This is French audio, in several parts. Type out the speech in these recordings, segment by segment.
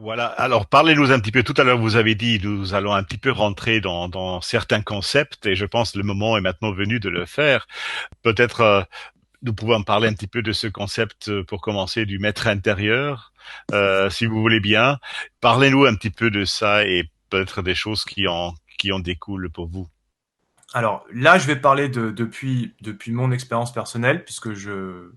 Voilà. Alors, parlez-nous un petit peu. Tout à l'heure, vous avez dit, nous allons un petit peu rentrer dans certains concepts, et je pense que le moment est maintenant venu de le faire. Peut-être, nous pouvons en parler un petit peu de ce concept pour commencer du maître intérieur, si vous voulez bien. Parlez-nous un petit peu de ça et peut-être des choses qui en découlent pour vous. Alors là, je vais parler depuis mon expérience personnelle, puisque je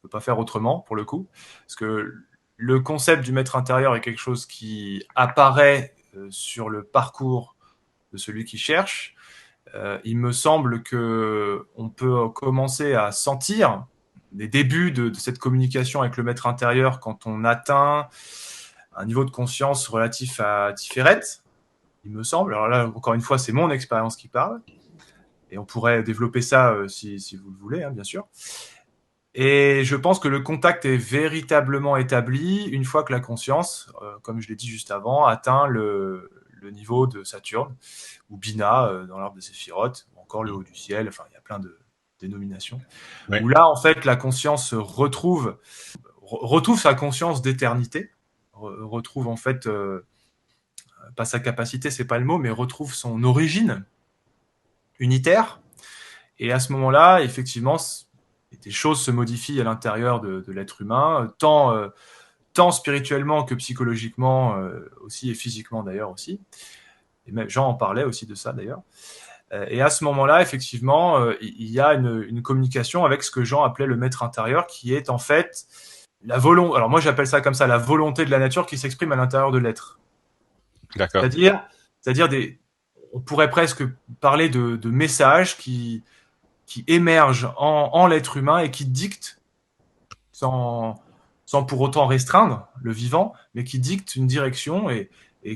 peux pas faire autrement pour le coup, parce que le concept du maître intérieur est quelque chose qui apparaît sur le parcours de celui qui cherche. Il me semble que on peut commencer à sentir les débuts de cette communication avec le maître intérieur quand on atteint un niveau de conscience relatif à Tiferet, il me semble. Alors là, encore une fois, c'est mon expérience qui parle. Et on pourrait développer ça si vous le voulez, hein, bien sûr. Et je pense que le contact est véritablement établi une fois que la conscience, comme je l'ai dit juste avant, atteint le niveau de Saturne, ou Bina dans l'arbre de Séphiroth, ou encore le haut du ciel, enfin il y a plein de dénominations, Oui. où là en fait la conscience retrouve sa conscience d'éternité, retrouve en fait, pas sa capacité, c'est pas le mot, mais retrouve son origine unitaire. Et à ce moment-là, effectivement, des choses se modifient à l'intérieur de l'être humain, tant spirituellement que psychologiquement aussi, et physiquement d'ailleurs aussi. Et même Jean en parlait aussi de ça d'ailleurs. Et à ce moment-là, effectivement, il y a une communication avec ce que Jean appelait le maître intérieur, qui est en fait la volonté. Alors moi, j'appelle ça comme ça, la volonté de la nature qui s'exprime à l'intérieur de l'être. D'accord. C'est-à-dire, c'est-à-dire on pourrait presque parler de messages qui émergent en l'être humain et qui dictent, sans, sans pour autant restreindre le vivant, mais qui dictent une direction et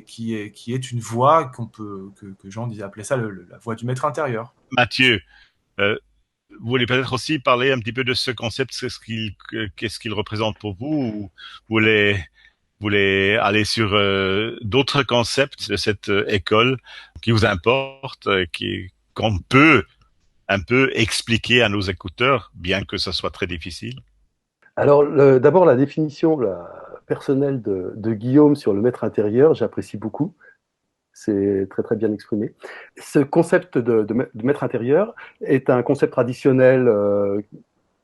qui est une voie que Jean disait appeler ça la voie du maître intérieur. Mathieu, euh, vous voulez peut-être aussi parler un petit peu de ce concept, qu'est-ce qu'il représente pour vous, ou vous voulez aller sur d'autres concepts de cette école qui vous importent, qu'on peut un peu expliquer à nos écouteurs, bien que ça soit très difficile. Alors, d'abord, la définition personnelle de Guillaume sur le maître intérieur, j'apprécie beaucoup. C'est très très bien exprimé. Ce concept de maître intérieur est un concept traditionnel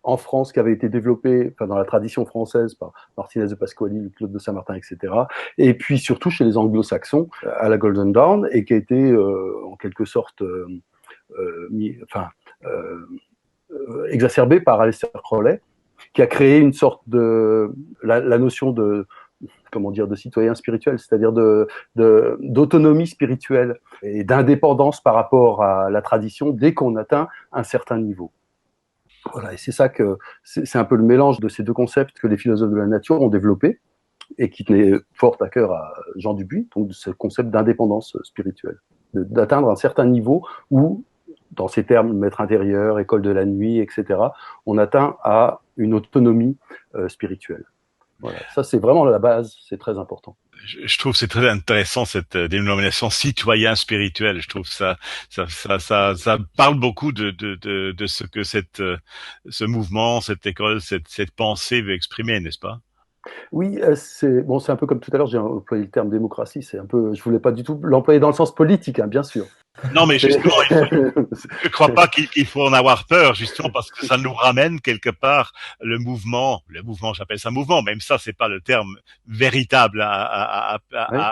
en France qui avait été développé dans la tradition française par Martinez de Pasquali, Claude de Saint-Martin, etc. Et puis surtout chez les anglo-saxons à la Golden Dawn et qui a été en quelque sorte enfin, euh, exacerbé par Aleister Crowley, qui a créé une sorte de la notion de comment dire de citoyen spirituel, c'est-à-dire d'autonomie spirituelle et d'indépendance par rapport à la tradition dès qu'on atteint un certain niveau. Voilà, et c'est ça que c'est un peu le mélange de ces deux concepts que les philosophes de la nature ont développé et qui tenait fort à cœur à Jean Dubuis, donc ce concept d'indépendance spirituelle, d'atteindre un certain niveau où, dans ces termes, maître intérieur, école de la nuit, etc., on atteint à une autonomie spirituelle. Voilà, ça c'est vraiment la base, c'est très important. Je trouve que c'est très intéressant cette dénomination citoyen spirituel. Je trouve ça parle beaucoup de ce que ce mouvement, cette école, cette pensée veut exprimer, n'est-ce pas? Oui, c'est bon, c'est un peu comme tout à l'heure, j'ai employé le terme démocratie, c'est un peu, je voulais pas du tout l'employer dans le sens politique, hein, bien sûr. Non, mais C'est justement, je crois pas qu'il faut en avoir peur, justement, parce que ça nous ramène quelque part le mouvement, j'appelle ça mouvement, même ça, c'est pas le terme véritable ouais. à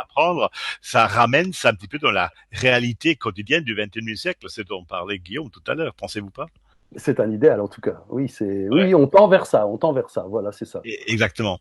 apprendre. Ça ramène ça un petit peu dans la réalité quotidienne du XXIe siècle, c'est dont parlait Guillaume tout à l'heure, pensez-vous pas? C'est un idéal en tout cas. Oui, c'est Ouais. oui, on tend vers ça, on tend vers ça. Voilà, c'est ça. Exactement.